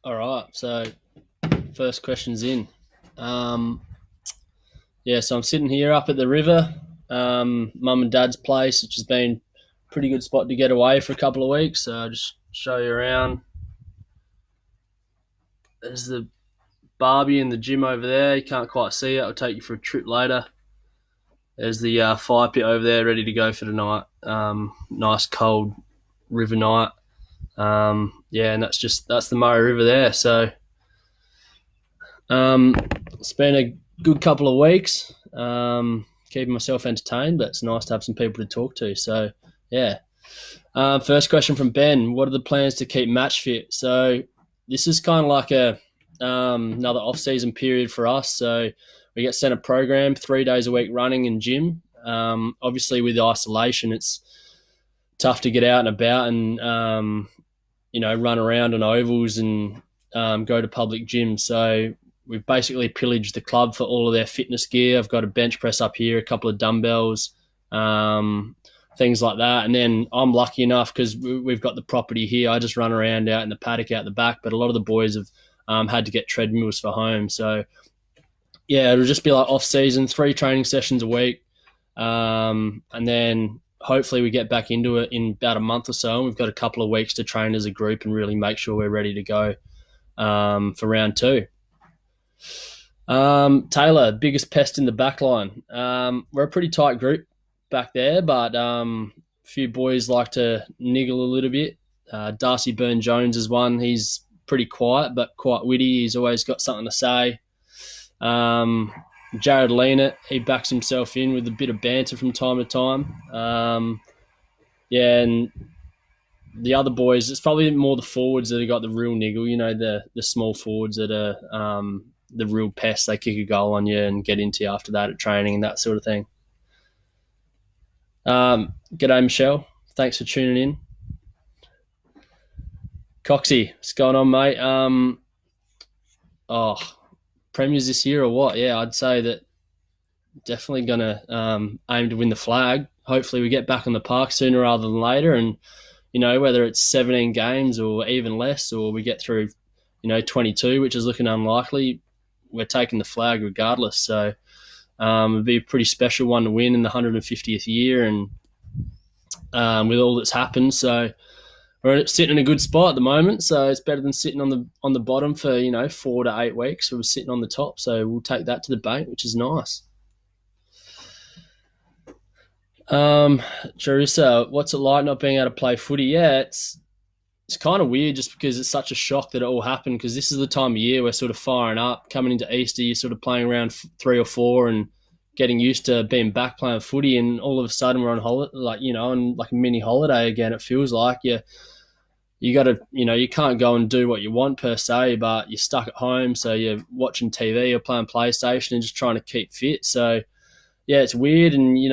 All right. So first question's in. Um, so I'm sitting here up at the river, mum and dad's place, which has been a pretty good spot to get away for a couple of weeks. So I'll just show you around. There's the Barbie and the gym over there. You can't quite see it. I'll take you for a trip later. There's the fire pit over there, ready to go for the night. Nice cold river night. And that's the Murray River there. So it's been a good couple of weeks, keeping myself entertained, but it's nice to have some people to talk to. So, yeah. First question from Ben: what are the plans to keep match fit? So, this is kind of like another off-season period for us. So, we get sent a program 3 days a week running in gym. Obviously, with isolation, it's tough to get out and about and run around on ovals and go to public gyms. So we've basically pillaged the club for all of their fitness gear. I've got a bench press up here, a couple of dumbbells, things like that. And then I'm lucky enough because we've got the property here. I just run around out in the paddock out the back, but a lot of the boys have had to get treadmills for home. So, yeah, it'll just be like off-season, 3 training sessions a week. And then hopefully we get back into it in about a month or so. And we've got a couple of weeks to train as a group and really make sure we're ready to go for round 2. Taylor, biggest pest in the back line. We're a pretty tight group back there, but a few boys like to niggle a little bit. Darcy Byrne-Jones is one. He's pretty quiet, but quite witty. He's always got something to say. Jared Leanett, he backs himself in with a bit of banter from time to time. And the other boys, it's probably more the forwards that have got the real niggle, the small forwards that are the real pests. They kick a goal on you and get into you after that at training and that sort of thing. G'day, Michelle. Thanks for tuning in. Coxie, what's going on, mate? Premiers this year or what? Yeah, I'd say that definitely going to aim to win the flag. Hopefully we get back on the park sooner rather than later, and whether it's 17 games or even less, or we get through 22, which is looking unlikely, we're taking the flag regardless. So it'd be a pretty special one to win in the 150th year, and with all that's happened. So we're sitting in a good spot at the moment, so it's better than sitting on the bottom for 4 to 8 weeks. We're sitting on the top, so we'll take that to the bank, which is nice. Charissa, what's it like not being able to play footy? Yeah, it's kind of weird just because it's such a shock that it all happened, because this is the time of year we're sort of firing up. Coming into Easter, you're sort of playing around 3 or 4 and getting used to being back playing footy, and all of a sudden we're on holiday, on like a mini holiday again. It feels like you got to, you can't go and do what you want per se, but you're stuck at home, so you're watching TV or playing PlayStation and just trying to keep fit. So yeah, it's weird, and you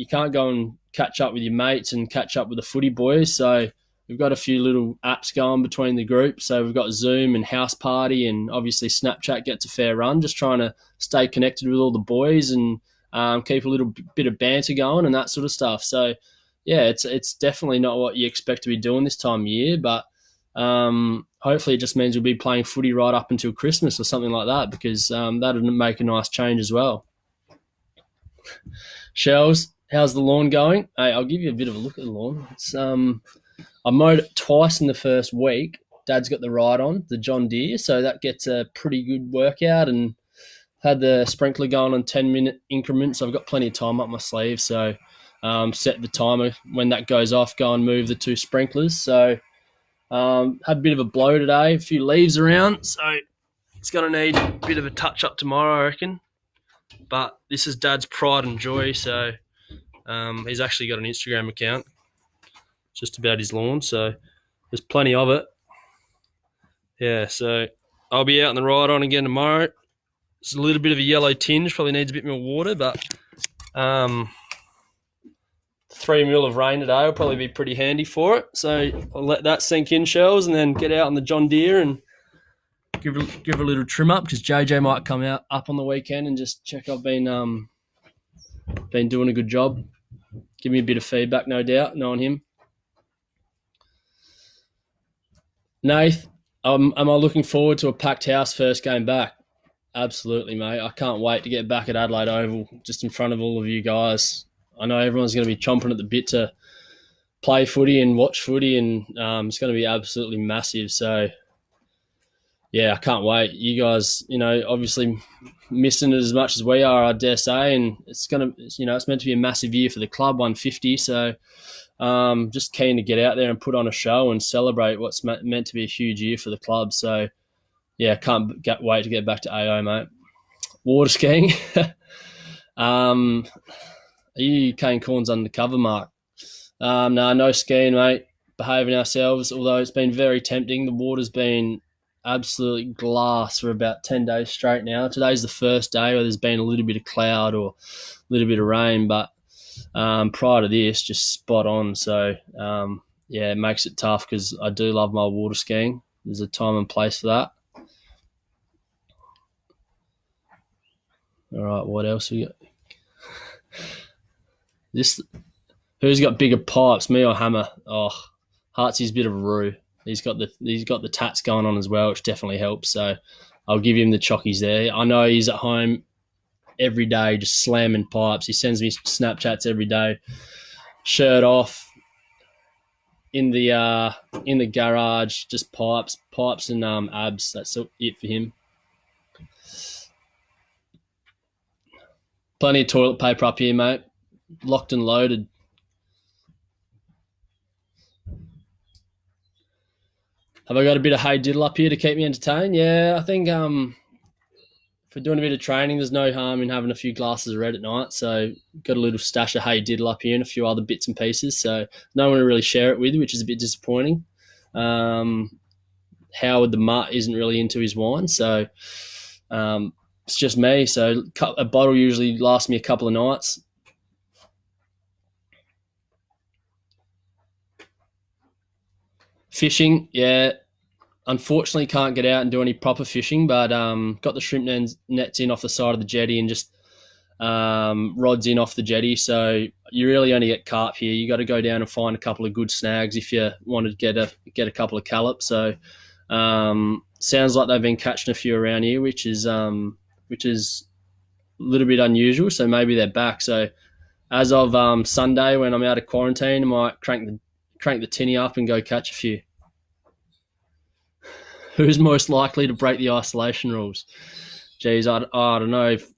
can't go and catch up with your mates and catch up with the footy boys. So we've got a few little apps going between the group. So we've got Zoom and House Party, and obviously Snapchat gets a fair run, just trying to stay connected with all the boys and keep a little bit of banter going and that sort of stuff. So yeah, it's definitely not what you expect to be doing this time of year, but hopefully it just means we'll be playing footy right up until Christmas or something like that, because that would make a nice change as well. Shells, how's the lawn going? Hey, I'll give you a bit of a look at the lawn. It's I mowed it twice in the first week. Dad's got the ride on, the John Deere, so that gets a pretty good workout, and had the sprinkler going on 10-minute increments. I've got plenty of time up my sleeve, so set the timer. When that goes off, go and move the 2 sprinklers. So had a bit of a blow today, a few leaves around, so it's going to need a bit of a touch-up tomorrow, I reckon. But this is Dad's pride and joy, so he's actually got an Instagram account just about his lawn, so there's plenty of it. Yeah, so I'll be out on the ride on again tomorrow. It's a little bit of a yellow tinge, probably needs a bit more water, but 3 mil of rain today will probably be pretty handy for it. So I'll let that sink in, Shells, and then get out on the John Deere and give a little trim up, because JJ might come out up on the weekend and just check I've been doing a good job. Give me a bit of feedback, no doubt, knowing him. Nath, Am I looking forward to a packed house first game back? Absolutely, mate. I can't wait to get back at Adelaide Oval, just in front of all of you guys. I know everyone's going to be chomping at the bit to play footy and watch footy, and it's going to be absolutely massive. So, yeah, I can't wait. You guys, obviously missing it as much as we are, I dare say, and it's it's meant to be a massive year for the club, 150. So, just keen to get out there and put on a show and celebrate what's meant to be a huge year for the club. So, yeah, wait to get back to AO, mate. Water skiing. Are you Kane Corn's undercover, Mark? No skiing, mate. Behaving ourselves, although it's been very tempting. The water's been absolutely glass for about 10 days straight now. Today's the first day where there's been a little bit of cloud or a little bit of rain, but prior to this, just spot on. So, yeah, it makes it tough because I do love my water skiing. There's a time and place for that. All right, what else we got? Who's got bigger pipes, me or Hammer? Oh, Heartsy's a bit of a roo. He's got the tats going on as well, which definitely helps. So I'll give him the chockies there. I know he's at home every day just slamming pipes. He sends me Snapchats every day, shirt off, in the garage, just pipes and abs. That's it for him. Plenty of toilet paper up here, mate. Locked and loaded. Have I got a bit of hay diddle up here to keep me entertained? Yeah, I think if we're doing a bit of training, there's no harm in having a few glasses of red at night. So got a little stash of hay diddle up here and a few other bits and pieces. So no one to really share it with, which is a bit disappointing. Howard the Mutt isn't really into his wine, so it's just me. So a bottle usually lasts me a couple of nights. Fishing, yeah. Unfortunately, can't get out and do any proper fishing, but got the shrimp nets in off the side of the jetty and just rods in off the jetty. So you really only get carp here. You got to go down and find a couple of good snags if you want to get a couple of callops. So sounds like they've been catching a few around here, which is a little bit unusual. So maybe they're back. So as of Sunday, when I'm out of quarantine, I might crank the tinny up and go catch a few. Who's most likely to break the isolation rules? Geez, I don't know. If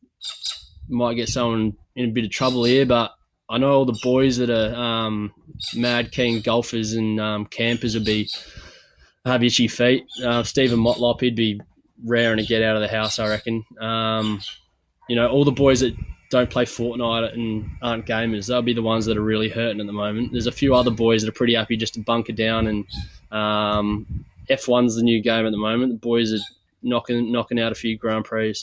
might get someone in a bit of trouble here, but I know all the boys that are mad keen golfers and campers would have itchy feet. Stephen Motlop, he'd be raring to get out of the house, I reckon. All the boys that don't play Fortnite and aren't gamers, they'll be the ones that are really hurting at the moment. There's a few other boys that are pretty happy just to bunker down, and F1's the new game at the moment. The boys are knocking out a few Grand Prix.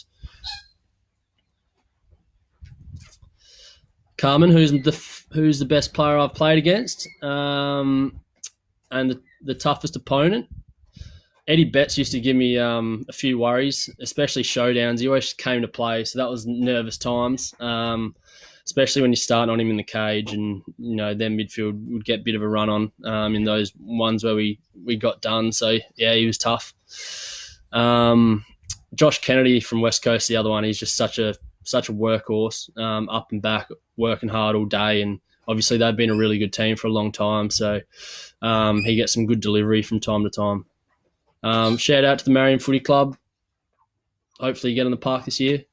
Carmen, who's the best player I've played against, and the toughest opponent. Eddie Betts used to give me a few worries, especially showdowns. He always came to play, so that was nervous times, especially when you're starting on him in the cage, and their midfield would get a bit of a run on in those ones where we got done. So yeah, he was tough. Josh Kennedy from West Coast, the other one, he's just such a workhorse, up and back, working hard all day, and obviously they've been a really good team for a long time. So he gets some good delivery from time to time. Shout out to the Marion Footy Club. Hopefully you get in the park this year.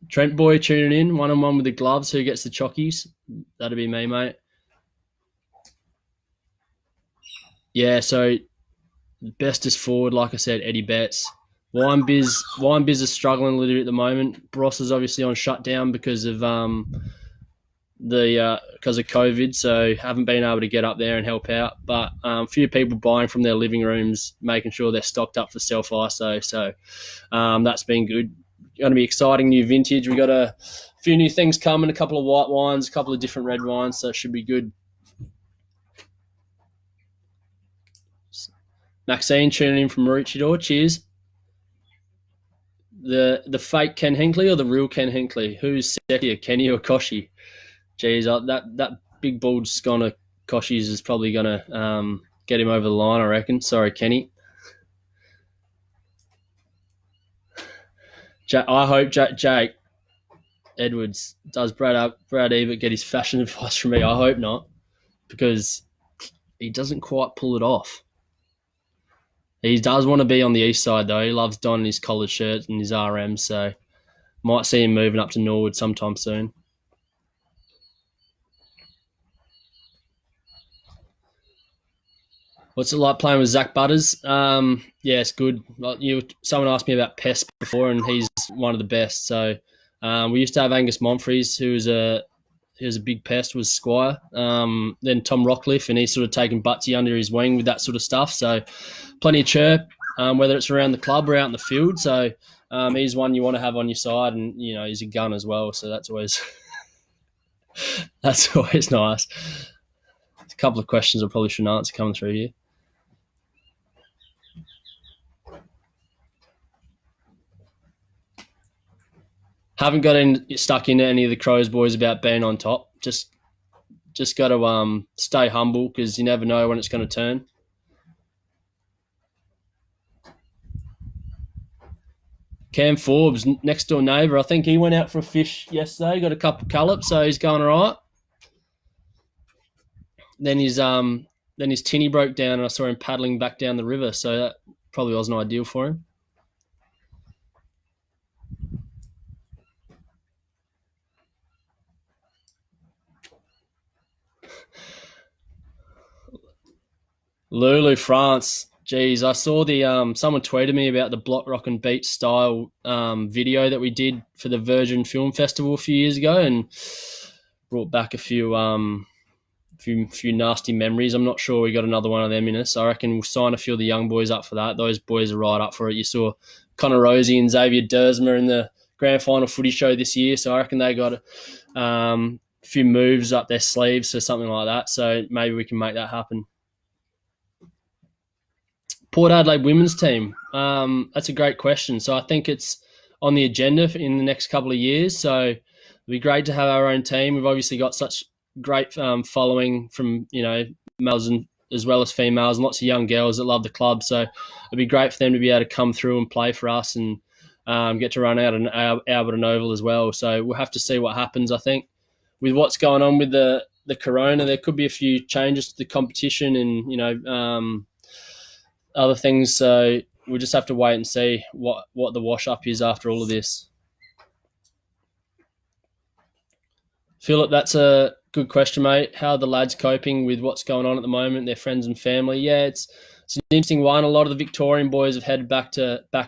Trent Boy tuning in, 1-on-1 with the gloves. Who gets the chockies? That'd be me, mate. Yeah, so bestest forward, like I said, Eddie Betts. Wine Biz is struggling a little bit at the moment. Bross is obviously on shutdown because of COVID, so haven't been able to get up there and help out. But a few people buying from their living rooms, making sure they're stocked up for self-iso. So that's been good. Going to be exciting new vintage. We got a few new things coming, a couple of white wines, a couple of different red wines, so it should be good. Maxine tuning in from Maroochydore. Cheers. The fake Ken Hinkley or the real Ken Hinkley? Who's sexier, Kenny or Koshi? Jeez, that big bald Skona Koshies is probably going to get him over the line, I reckon. Sorry, Kenny. I hope Jake Edwards does Brad Ebert get his fashion advice from me. I hope not, because he doesn't quite pull it off. He does want to be on the east side, though. He loves donning his collared shirt and his RM, so might see him moving up to Norwood sometime soon. What's it like playing with Zach Butters? Yeah, it's good. Someone asked me about pests before, and he's one of the best. So we used to have Angus Monfries, who was a big pest, was Squire. Then Tom Rockcliffe, and he's sort of taken Butsy under his wing with that sort of stuff. So plenty of chirp, whether it's around the club or out in the field. So he's one you want to have on your side, and he's a gun as well. So that's always nice. A couple of questions I probably shouldn't answer coming through here. Haven't got stuck into any of the Crows boys about being on top. Just got to stay humble, because you never know when it's going to turn. Cam Forbes, next door neighbour, I think he went out for a fish yesterday, got a couple of cullops, so he's going all right. Then his tinny broke down, and I saw him paddling back down the river, so that probably wasn't ideal for him. Lulu, France. Geez, I saw someone tweeted me about the Block Rock and Beat style video that we did for the Virgin Film Festival a few years ago, and brought back a few nasty memories. I'm not sure we got another one of them in us. I reckon we'll sign a few of the young boys up for that. Those boys are right up for it. You saw Connor Rosie and Xavier Dersmer in the grand final footy show this year, so I reckon they got a few moves up their sleeves or something like that. So maybe we can make that happen. Port Adelaide women's team. That's a great question. So I think it's on the agenda in the next couple of years. So it'd be great to have our own team. We've obviously got such great following from males and as well as females, and lots of young girls that love the club. So it'd be great for them to be able to come through and play for us, and get to run out an Albert and Oval as well. So we'll have to see what happens. I think with what's going on with the corona, there could be a few changes to the competition, and other things. So we'll just have to wait and see what the wash up is after all of this. Philip, that's a good question, mate. How are the lads coping with what's going on at the moment, their friends and family? Yeah, it's an interesting one. A lot of the Victorian boys have headed back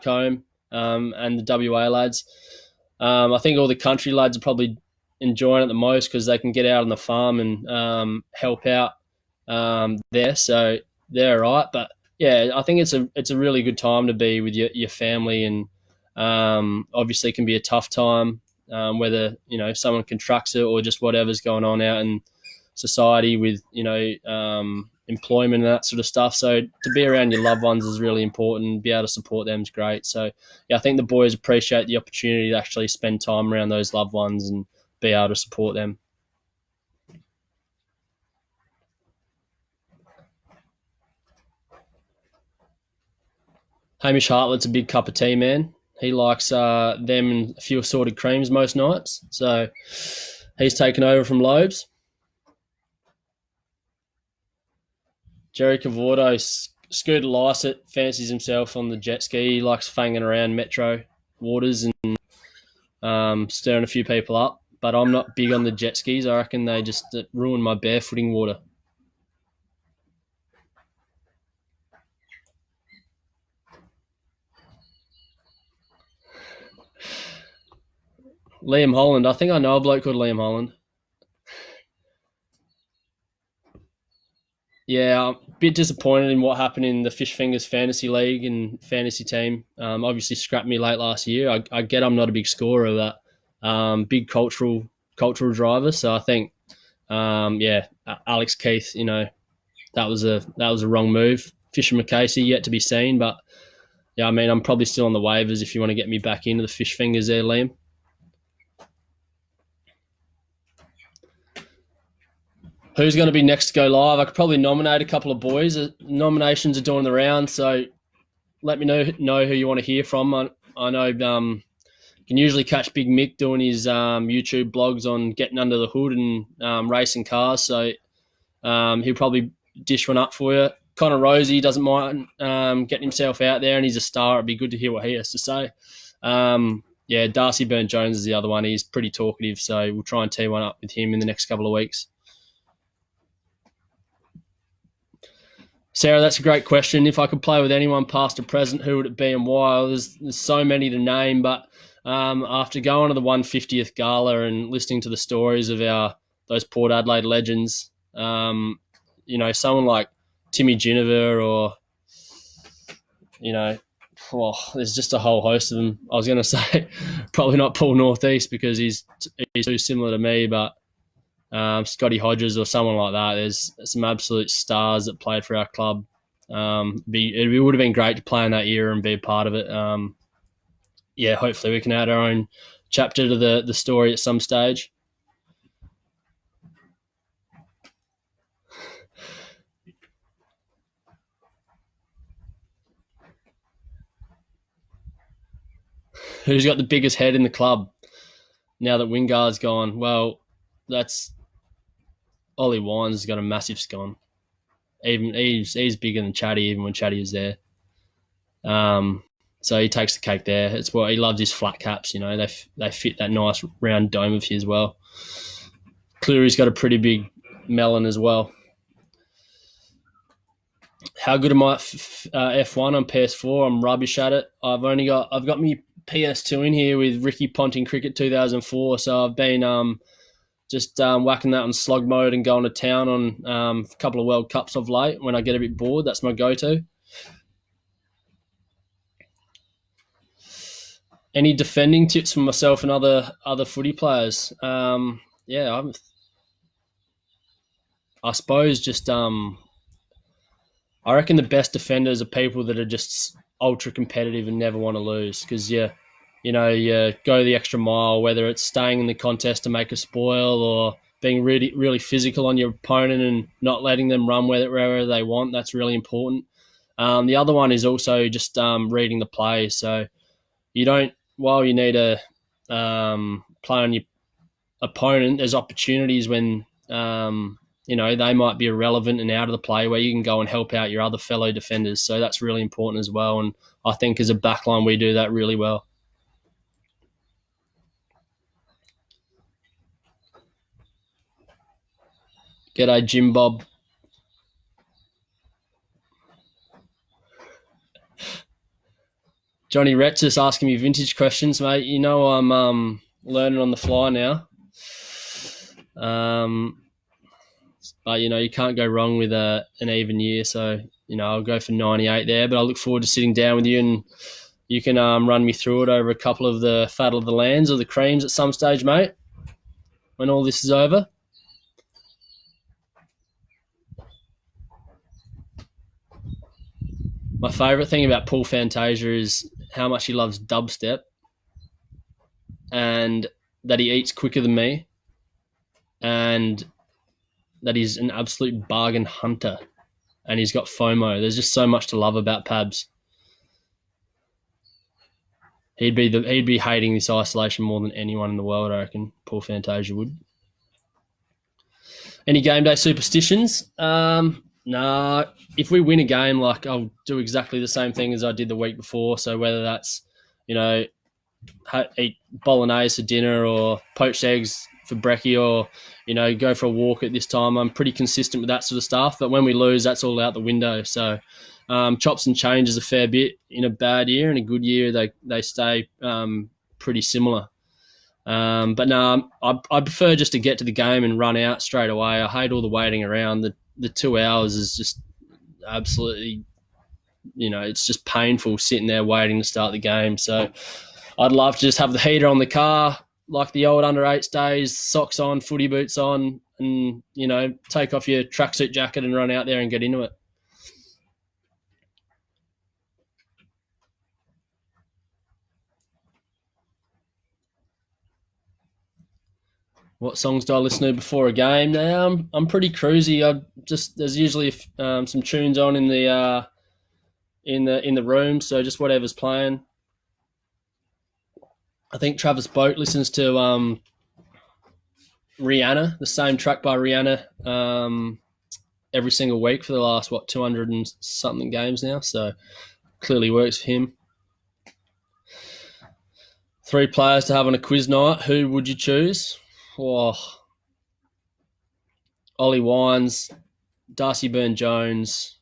home, and the WA lads. I think all the country lads are probably enjoying it the most, because they can get out on the farm and help out there. So they're all right. But yeah, I think it's a really good time to be with your family, and obviously it can be a tough time, whether someone contracts it or just whatever's going on out in society with employment and that sort of stuff. So to be around your loved ones is really important. Be able to support them is great. So yeah, I think the boys appreciate the opportunity to actually spend time around those loved ones and be able to support them. Hamish Hartlett's a big cup of tea, man. He likes them and a few assorted creams most nights. So he's taken over from Lobes. Jerry Cavordo, Scooter Lysett, fancies himself on the jet ski. He likes fanging around metro waters and stirring a few people up. But I'm not big on the jet skis. I reckon they just ruin my barefooting water. Liam Holland. I think I know a bloke called Liam Holland. Yeah, I'm a bit disappointed in what happened in the Fish Fingers Fantasy League and fantasy team. Obviously scrapped me late last year. I get I'm not a big scorer, but big cultural driver. So I think, Alex Keith, that was a wrong move. Fisher McCasey yet to be seen, but yeah, I mean, I'm probably still on the waivers if you want to get me back into the Fish Fingers there, Liam. Who's going to be next to go live? I could probably nominate a couple of boys. Nominations are doing the round, so let me know who you want to hear from. I know you can usually catch Big Mick doing his YouTube blogs on getting under the hood and racing cars, so he'll probably dish one up for you. Connor Rosie doesn't mind getting himself out there, and he's a star. It'd be good to hear what he has to say. Yeah, Darcy Burn-Jones is the other one. He's pretty talkative, so we'll try and tee one up with him in the next couple of weeks. Sarah, that's a great question. If I could play with anyone past or present, who would it be and why? Well, there's so many to name, but after going to the 150th gala and listening to the stories of those Port Adelaide legends, someone like Timmy Ginniver or, there's just a whole host of them. I was going to say probably not Paul Northeast because he's too similar to me, but Scotty Hodges or someone like that. There's some absolute stars that played for our club. It would have been great to play in that era and be a part of it. Hopefully we can add our own chapter to the story at some stage. Who's got the biggest head in the club now that Wingard's gone? Well, that's Ollie Wines has got a massive scone. Even he's bigger than Chatty even when Chatty is there. So he takes the cake there. It's what he loves his flat caps. They fit that nice round dome of his well. Cleary's got a pretty big melon as well. How good am I at F1 on PS4? I'm rubbish at it. I've got me PS2 in here with Ricky Ponting Cricket 2004. So I've been just whacking that on slog mode and going to town on a couple of World Cups of late. When I get a bit bored, that's my go-to. Any defending tips for myself and other footy players? I suppose just I reckon the best defenders are people that are just ultra competitive and never want to lose because you go the extra mile, whether it's staying in the contest to make a spoil or being really, really physical on your opponent and not letting them run wherever they want. That's really important. The other one is also just reading the play. So while you need to play on your opponent, there's opportunities when they might be irrelevant and out of the play where you can go and help out your other fellow defenders. So that's really important as well. And I think as a backline, we do that really well. G'day, Jim Bob. Johnny Retz just asking me vintage questions, mate. I'm learning on the fly now. But you can't go wrong with an even year. So I'll go for 98 there. But I look forward to sitting down with you and you can run me through it over a couple of the Fattle of the Lands or the Creams at some stage, mate. When all this is over. My favourite thing about Paul Fantasia is how much he loves dubstep and that he eats quicker than me and that he's an absolute bargain hunter and he's got FOMO. There's just so much to love about Pabs. He'd be hating this isolation more than anyone in the world, I reckon. Paul Fantasia would. Any game day superstitions? Nah. If we win a game, I'll do exactly the same thing as I did the week before. So whether that's, eat bolognese for dinner or poached eggs for brekkie or, go for a walk at this time, I'm pretty consistent with that sort of stuff. But when we lose, that's all out the window. So chops and changes a fair bit in a bad year. In a good year, they stay pretty similar. But no, I prefer just to get to the game and run out straight away. I hate all the waiting around. The 2 hours is just absolutely, it's just painful sitting there waiting to start the game. So I'd love to just have the heater on the car, like the old under 8s days, socks on, footy boots on, and, take off your tracksuit jacket and run out there and get into it. What songs do I listen to before a game? Now I'm pretty cruisy. There's usually some tunes on in the room, so just whatever's playing. I think Travis Boak listens to Rihanna, the same track by Rihanna, every single week for the last 200 and something games now. So clearly works for him. 3 players to have on a quiz night. Who would you choose? Oh, Ollie Wines, Darcy Byrne-Jones,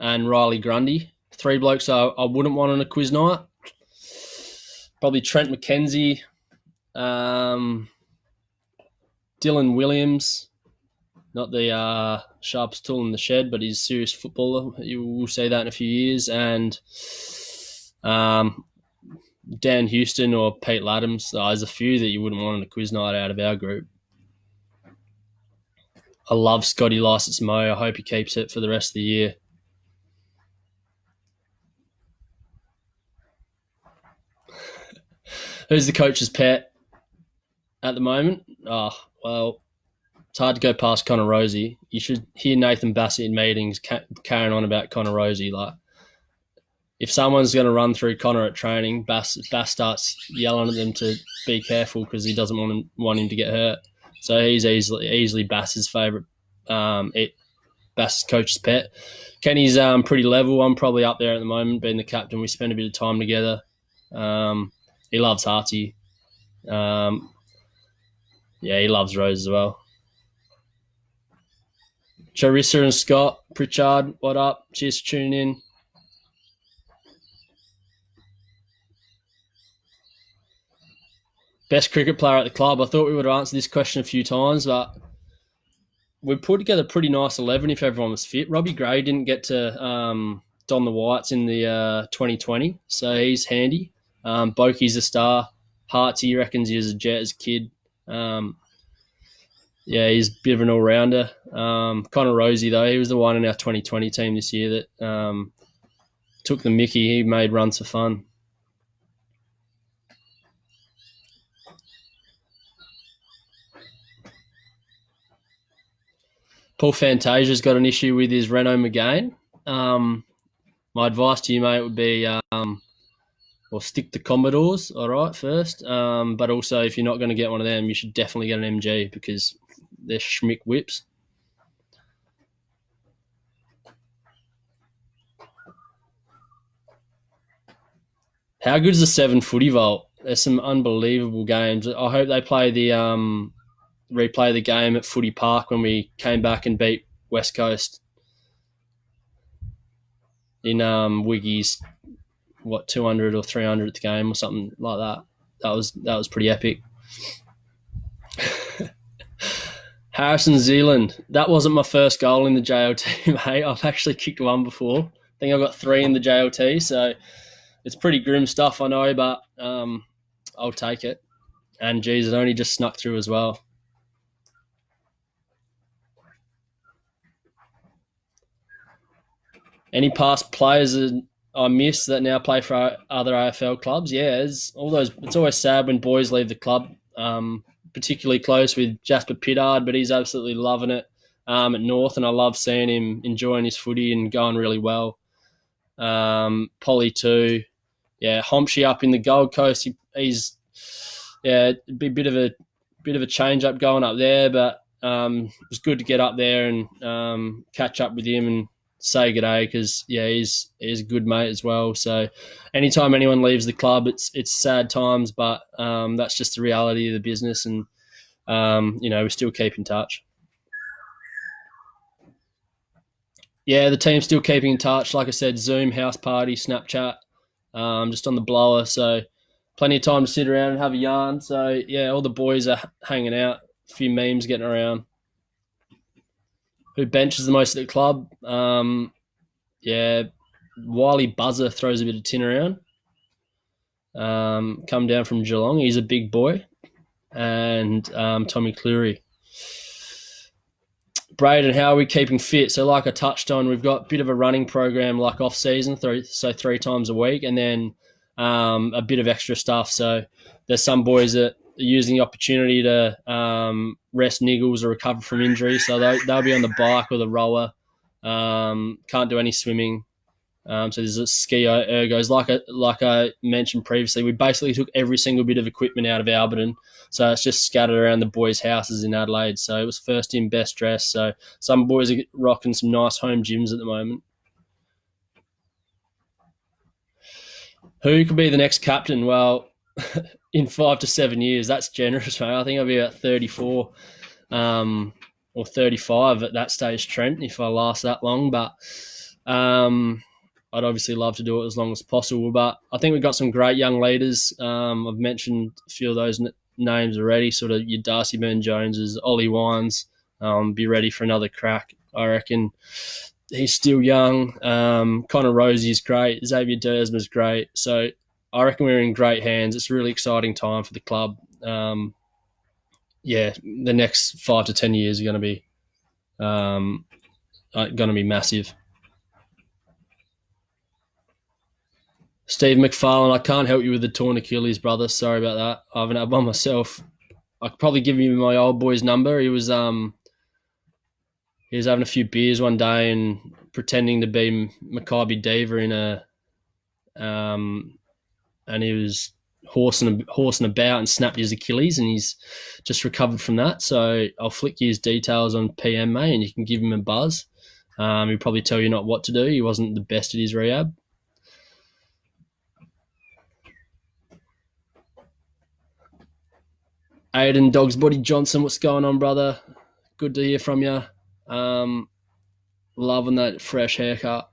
and Riley Grundy. 3 blokes I wouldn't want on a quiz night. Probably Trent McKenzie, Dylan Williams, not the sharpest tool in the shed, but he's a serious footballer. You will see that in a few years. And Dan Houston or Pete Laddams. There's a few that you wouldn't want on a quiz night out of our group. I love Scotty License Mo. I hope he keeps it for the rest of the year. Who's the coach's pet at the moment? Oh, well, it's hard to go past Connor Rosie. You should hear Nathan Bassett in meetings carrying on about Connor Rosie. Like, if someone's going to run through Connor at training, Bass starts yelling at them to be careful because he doesn't want him to get hurt. So he's easily Bass's favourite, Bass's coach's pet. Kenny's pretty level. I'm probably up there at the moment, being the captain. We spend a bit of time together. He loves Harty. He loves Rose as well. Charissa and Scott, Pritchard, what up? Cheers for tuning in. Best cricket player at the club. I thought we would have answered this question a few times, but we put together a pretty nice 11 if everyone was fit. Robbie Gray didn't get to don the whites in the 2020, so he's handy. Bokey's a star. Harty reckons he was a jet as a kid. He's a bit of an all-rounder. Connor Rosie, though, he was the one in our 2020 team this year that took the mickey. He made runs for fun. Paul Fantasia's got an issue with his Renault Megane. My advice to you, mate, would be stick to Commodores, all right, first. But also, if you're not going to get one of them, you should definitely get an MG because they're schmick whips. How good is the 7 footy vault? There's some unbelievable games. I hope they play replay the game at Footy Park when we came back and beat West Coast in Wiggy's 200 or 300 at the game or something like that. That was pretty epic. Harrison Zealand. That wasn't my first goal in the JLT, mate. I've actually kicked one before. I think I got 3 in the JLT, so it's pretty grim stuff, I know, but I'll take it. And geez, it only just snuck through as well. Any past players that I miss that now play for other AFL clubs? Yeah, it's always sad when boys leave the club. Particularly close with Jasper Pittard, but he's absolutely loving it at North, and I love seeing him enjoying his footy and going really well. Polly too. Yeah, Homshi up in the Gold Coast. He's it'd be a bit of a change up going up there, but it was good to get up there and catch up with him and say good day because he's a good mate as well. So anytime anyone leaves the club, it's sad times, but that's just the reality of the business, and we still keep in touch. Yeah, the team's still keeping in touch. Like I said, Zoom, house party, Snapchat, just on the blower. So plenty of time to sit around and have a yarn. So yeah, all the boys are hanging out. A few memes getting around. Who benches the most at the club? Wiley Buzzer throws a bit of tin around. Come down from Geelong. He's a big boy. And Tommy Cleary. Braden, how are we keeping fit? So like I touched on, we've got a bit of a running program like off-season, so 3 times a week, and then a bit of extra stuff. So there's some boys that using the opportunity to rest niggles or recover from injury. So they'll be on the bike or the rower. Can't do any swimming. So there's a ski ergos. Like I mentioned previously, we basically took every single bit of equipment out of Alberton. So it's just scattered around the boys' houses in Adelaide. So it was first in, best dressed. So some boys are rocking some nice home gyms at the moment. Who could be the next captain? Well, in 5 to 7 years, that's generous, mate. I think I'll be about 34 or 35 at that stage, Trent, if I last that long. But I'd obviously love to do it as long as possible. But I think we've got some great young leaders. I've mentioned a few of those names already, sort of your Darcy Burn-Joneses, Ollie Wines. Be ready for another crack, I reckon. He's still young. Connor Rosie's great. Xavier Dersma's great. So I reckon we're in great hands. It's a really exciting time for the club. The next 5 to 10 years are going to be massive. Steve McFarlane, I can't help you with the torn Achilles, brother. Sorry about that. I haven't had one myself. I could probably give you my old boy's number. He was having a few beers one day and pretending to be Maccabi Diva and he was horsing about and snapped his Achilles, and he's just recovered from that. So I'll flick you his details on PM, mate, and you can give him a buzz. He'll probably tell you not what to do. He wasn't the best at his rehab. Aiden Dogsbody Johnson, what's going on, brother? Good to hear from you. Loving that fresh haircut.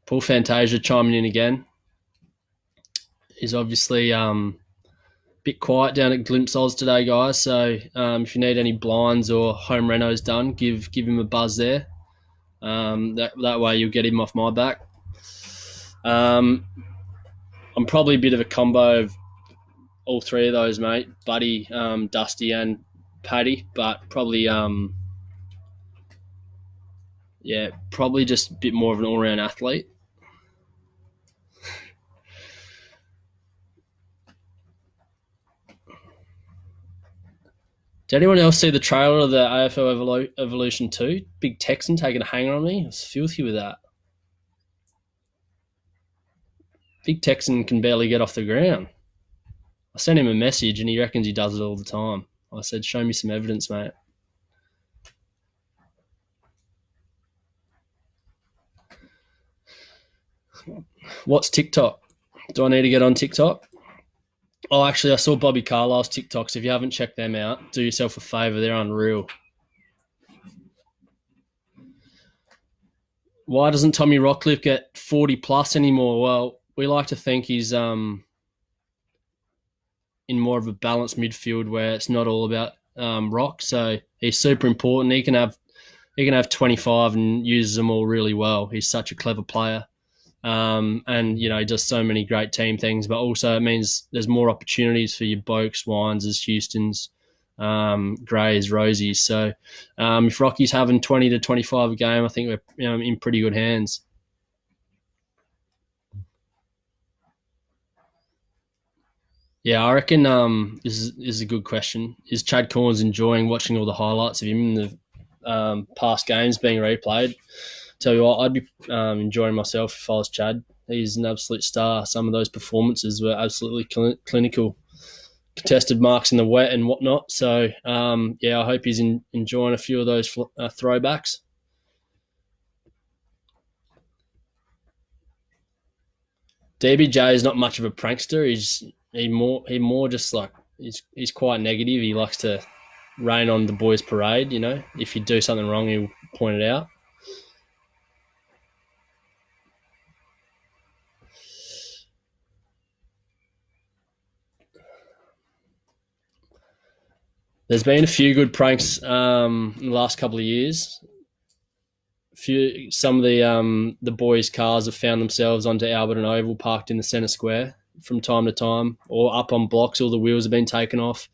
Paul Fantasia chiming in again. He's obviously a bit quiet down at Glimpsols today, guys. So if you need any blinds or home renos done, give him a buzz there. That way you'll get him off my back. I'm probably a bit of a combo of all three of those, mate. Buddy, Dusty, and Paddy, but probably probably just a bit more of an all-round athlete. Did anyone else see the trailer of the AFL Evolution 2? Big Texan taking a hanger on me. I was filthy with that. Big Texan can barely get off the ground. I sent him a message and he reckons he does it all the time. I said, show me some evidence, mate. What's TikTok? Do I need to get on TikTok? Oh, actually, I saw Bobby Carlisle's TikToks. If you haven't checked them out, do yourself a favour. They're unreal. Why doesn't Tommy Rockcliffe get 40 plus anymore? Well, we like to think he's in more of a balanced midfield where it's not all about Rock. So he's super important. He can have 25 and uses them all really well. He's such a clever player. And, he does so many great team things, but also it means there's more opportunities for your Bokes, Wineses, Houstons, Greys, Rosies. So if Rocky's having 20 to 25 a game, I think we're in pretty good hands. Yeah, I reckon this is a good question. Is Chad Corns enjoying watching all the highlights of him in the past games being replayed? Tell you what, I'd be enjoying myself if I was Chad. He's an absolute star. Some of those performances were absolutely clinical. Contested marks in the wet and whatnot. So, I hope he's enjoying a few of those throwbacks. DBJ is not much of a prankster. He more just like he's quite negative. He likes to rain on the boys' parade. If you do something wrong, he'll point it out. There's been a few good pranks in the last couple of years. Some of the boys' cars have found themselves onto Alberton Oval, parked in the centre square from time to time, or up on blocks. All the wheels have been taken off.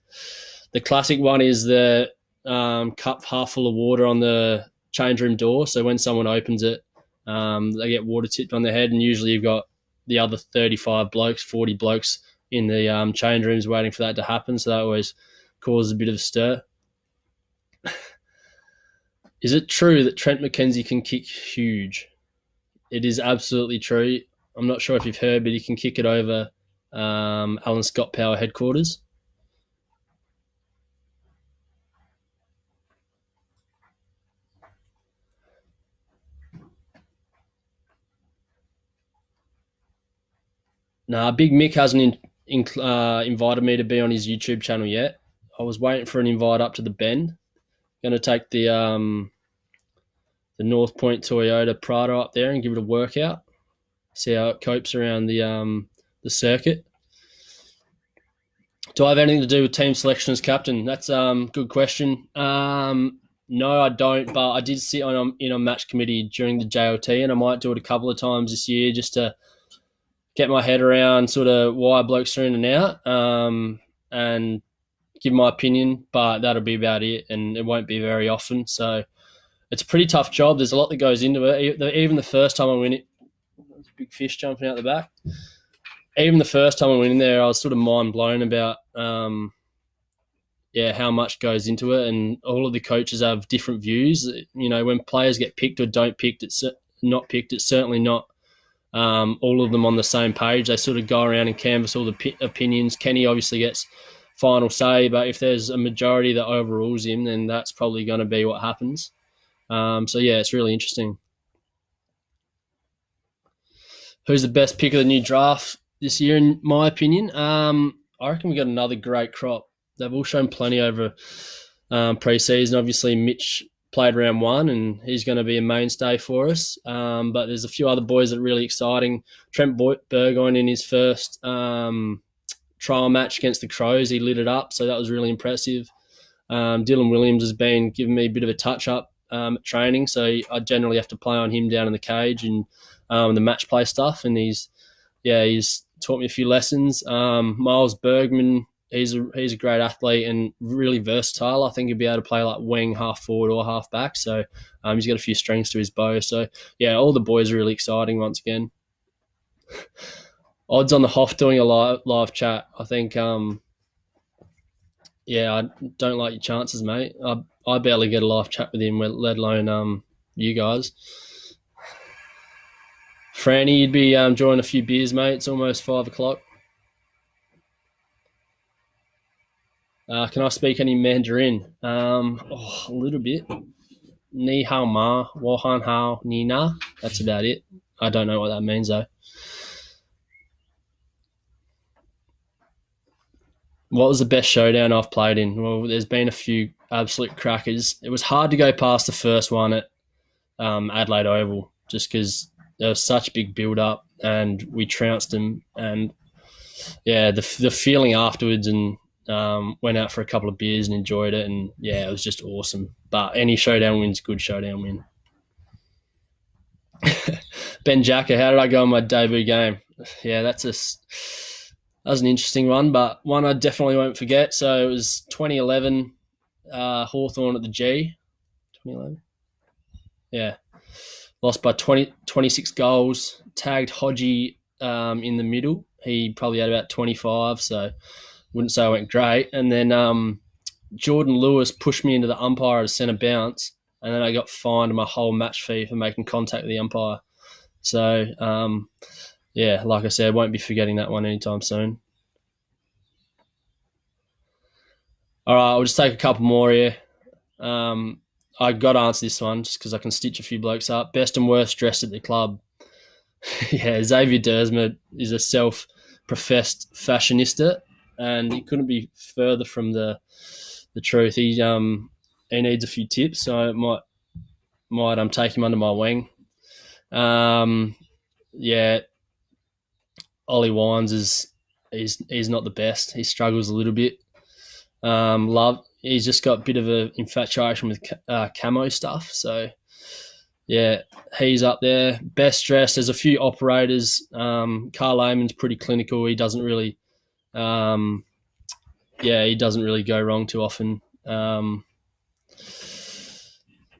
The classic one is the cup half full of water on the change room door. So when someone opens it, they get water tipped on their head, and usually you've got the other 35 blokes, 40 blokes in the change rooms waiting for that to happen. So that always causes a bit of a stir. Is it true that Trent McKenzie can kick huge? It is absolutely true. I'm not sure if you've heard, but he can kick it over Alan Scott Power headquarters. Nah, Big Mick hasn't invited me to be on his YouTube channel yet. I was waiting for an invite up to the Bend. Going to take the North Point Toyota Prado up there and give it a workout. See how it copes around the circuit. Do I have anything to do with team selection as captain? That's a good question. No, I don't, but I did sit in a match committee during the JLT, and I might do it a couple of times this year just to get my head around sort of why blokes are in and out, and give my opinion, but that'll be about it, and it won't be very often. So it's a pretty tough job. There's a lot that goes into it. Even the first time I went in, there's a big fish jumping out the back. Even the first time I went in there, I was sort of mind blown about how much goes into it, and all of the coaches have different views. You know, when players get picked or don't picked, it's not picked. It's certainly not all of them on the same page. They sort of go around and canvass all the opinions. Kenny obviously gets final say, but if there's a majority that overrules him, then that's probably going to be what happens. So yeah, it's really interesting. Who's the best pick of the new draft this year, in my opinion? I reckon we got another great crop. They've all shown plenty over pre-season. Obviously, Mitch played round one, and he's going to be a mainstay for us. But there's a few other boys that are really exciting. Trent Burgoyne in his first trial match against the Crows, he lit it up, so that was really impressive. Dylan Williams has been giving me a bit of a touch-up at training, so I generally have to play on him down in the cage and the match play stuff, and he's taught me a few lessons. Miles Bergman, he's a great athlete and really versatile. I think he'll be able to play like wing, half forward or half back. So he's got a few strings to his bow. So yeah, all the boys are really exciting once again. Odds on the Hoff doing a live chat. I think I don't like your chances, mate. I barely get a live chat with him, let alone you guys. Franny, you'd be enjoying a few beers, mate. It's almost 5 o'clock. Can I speak any Mandarin? A little bit. Ni hao ma, wohan hao ni na. That's about it. I don't know what that means, though. What was the best showdown I've played in? Well, there's been a few absolute crackers. It was hard to go past the first one at Adelaide Oval, just because there was such big build-up, and we trounced them. And, yeah, the feeling afterwards, and went out for a couple of beers and enjoyed it, and, yeah, it was just awesome. But any showdown win's a good showdown win. Ben Jacker, how did I go in my debut game? Yeah, that was an interesting one, but one I definitely won't forget. So it was 2011, Hawthorn at the G. 2011? Yeah. Lost by 26 goals, tagged Hodgie in the middle. He probably had about 25, so wouldn't say I went great. And then Jordan Lewis pushed me into the umpire at a centre bounce, and then I got fined my whole match fee for making contact with the umpire. So, like I said, won't be forgetting that one anytime soon. All right, I'll just take a couple more here. I got to answer this one just because I can stitch a few blokes up. Best and worst dressed at the club. Yeah, Xavier Dersma is a self-professed fashionista, and he couldn't be further from the truth. He needs a few tips, so I might take him under my wing. Ollie Wines he's not the best. He struggles a little bit. He's just got a bit of an infatuation with camo stuff. So, yeah, he's up there. Best dressed, there's a few operators. Carl Lehman's pretty clinical. He doesn't really go wrong too often.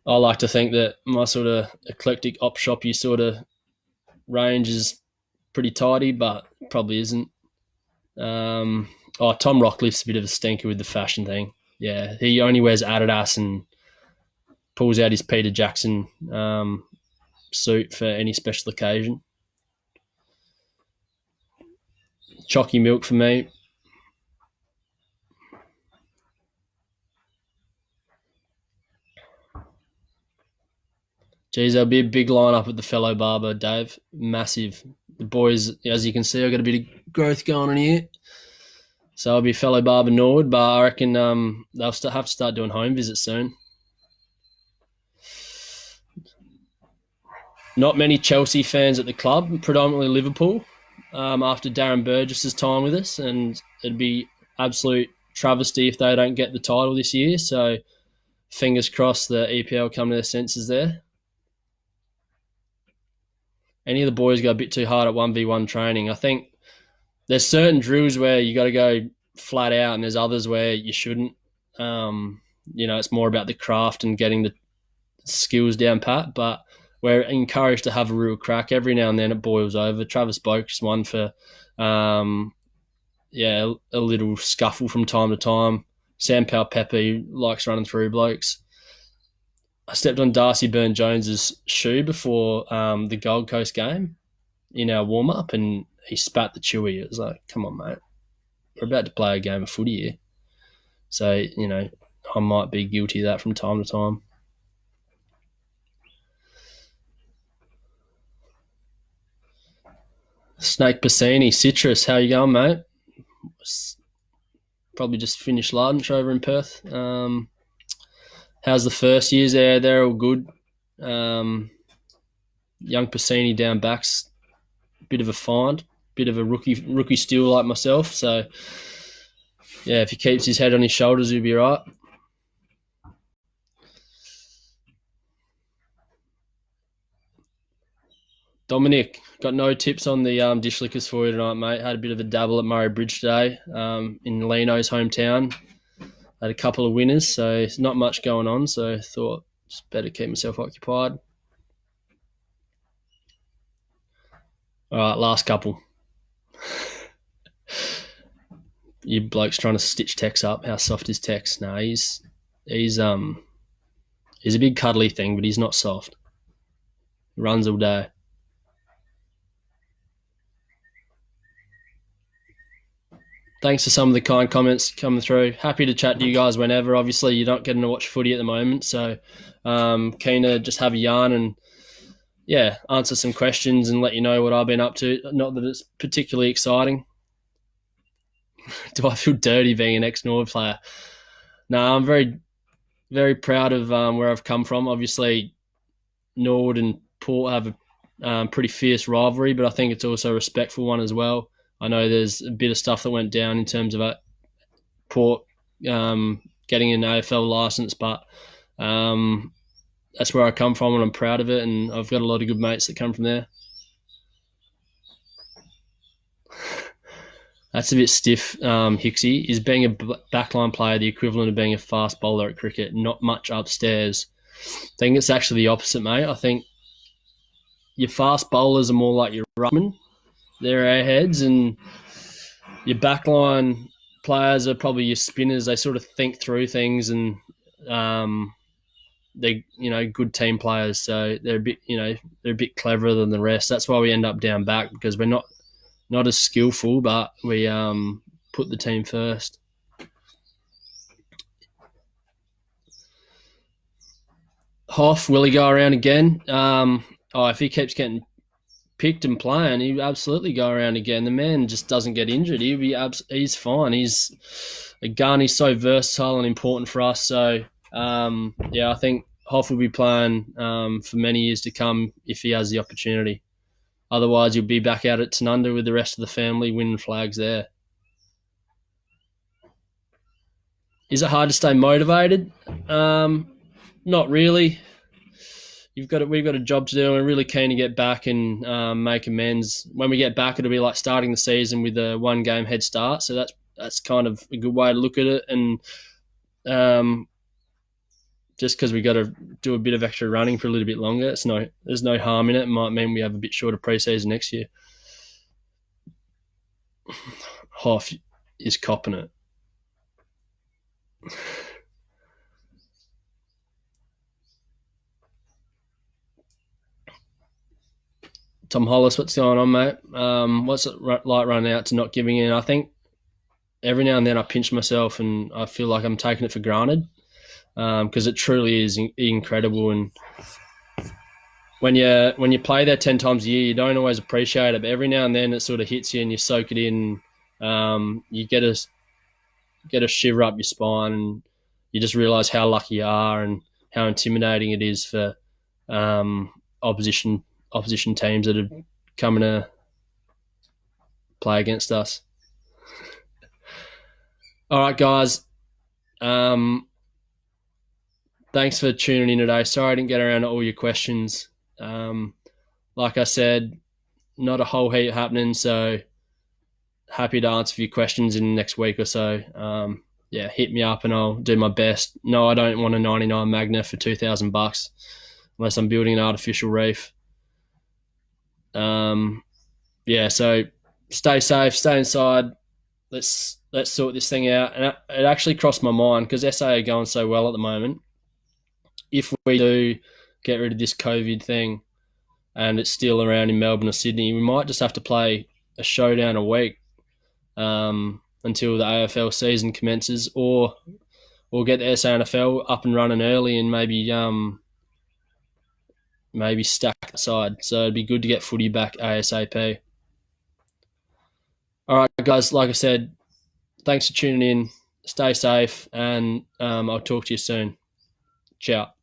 I like to think that my sort of eclectic op shoppy sort of range is pretty tidy, but probably isn't. Tom Rockliff's a bit of a stinker with the fashion thing. Yeah, he only wears Adidas and pulls out his Peter Jackson suit for any special occasion. Chalky milk for me. Geez, there'll be a big lineup at the fellow barber, Dave. Massive. The boys, as you can see, I've got a bit of growth going on here. So I'll be fellow barber Nord, but I reckon they'll have to start doing home visits soon. Not many Chelsea fans at the club, predominantly Liverpool, after Darren Burgess's time with us, and it'd be absolute travesty if they don't get the title this year. So fingers crossed the EPL come to their senses there. Any of the boys go a bit too hard at 1v1 training. I think there's certain drills where you got to go flat out, and there's others where you shouldn't. It's more about the craft and getting the skills down pat, but we're encouraged to have a real crack. Every now and then it boils over. Travis Boak's one for, a little scuffle from time to time. Sam Powell-Pepe likes running through blokes. I stepped on Darcy Byrne-Jones's shoe before the Gold Coast game in our warm-up, and he spat the chewy. It was like, come on, mate. We're about to play a game of footy here. So, I might be guilty of that from time to time. Snake Bassini, Citrus, how you going, mate? Probably just finished lunch over in Perth. How's the first years there? They're all good. Young Bassini down back's a bit of a find, bit of a rookie steal like myself. So, yeah, if he keeps his head on his shoulders, he'll be right. Dominic, got no tips on the dish lickers for you tonight, mate. Had a bit of a dabble at Murray Bridge today in Lino's hometown. Had a couple of winners, so it's not much going on. So I thought just better keep myself occupied. All right, last couple. You blokes trying to stitch Tex up. How soft is Tex? No, he's a big cuddly thing, but he's not soft. Runs all day. Thanks for some of the kind comments coming through. Happy to chat to you guys whenever. Obviously, you're not getting to watch footy at the moment, so keen to just have a yarn and, answer some questions and let you know what I've been up to. Not that it's particularly exciting. Do I feel dirty being an ex-Nord player? No, I'm very, very proud of where I've come from. Obviously, Nord and Port have a pretty fierce rivalry, but I think it's also a respectful one as well. I know there's a bit of stuff that went down in terms of Port getting an AFL license, but that's where I come from and I'm proud of it, and I've got a lot of good mates that come from there. That's a bit stiff, Hicksy. Is being a backline player the equivalent of being a fast bowler at cricket? Not much upstairs. I think it's actually the opposite, mate. I think your fast bowlers are more like your ruckman. They're airheads, and your backline players are probably your spinners. They sort of think through things, and they're good team players. So they're a bit cleverer than the rest. That's why we end up down back, because we're not as skillful, but we put the team first. Hoff, will he go around again? If he keeps getting picked and playing, he'll absolutely go around again. The man just doesn't get injured. He's fine. He's a gun. He's so versatile and important for us. So, I think Hoff will be playing for many years to come if he has the opportunity. Otherwise, you'll be back out at Tanunda with the rest of the family winning flags there. Is it hard to stay motivated? Not really. We've got a job to do, and we're really keen to get back and make amends. When we get back, it'll be like starting the season with a 1-game head start. So that's kind of a good way to look at it, and just because we got to do a bit of extra running for a little bit longer. There's no harm in it. It might mean we have a bit shorter preseason next year. Hoff is copping it. Tom Hollis, what's going on, mate? What's it like running out to not giving in? I think every now and then I pinch myself and I feel like I'm taking it for granted, because it truly is incredible. And when you play there 10 times a year, you don't always appreciate it, but every now and then it sort of hits you and you soak it in. You get a shiver up your spine, and you just realise how lucky you are and how intimidating it is for opposition teams that are coming to play against us. All right, guys. Thanks for tuning in today. Sorry I didn't get around to all your questions. Like I said, not a whole heap happening, so happy to answer a few questions in the next week or so. Hit me up and I'll do my best. No, I don't want a 99 Magna for $2,000 unless I'm building an artificial reef. So stay safe, stay inside. Let's sort this thing out. And it actually crossed my mind, because SA are going so well at the moment. If we do get rid of this COVID thing and it's still around in Melbourne or Sydney, we might just have to play a showdown a week until the AFL season commences, or get the SANFL up and running early and maybe stack the side. So it'd be good to get footy back ASAP. All right, guys, like I said, thanks for tuning in. Stay safe, and I'll talk to you soon. Ciao.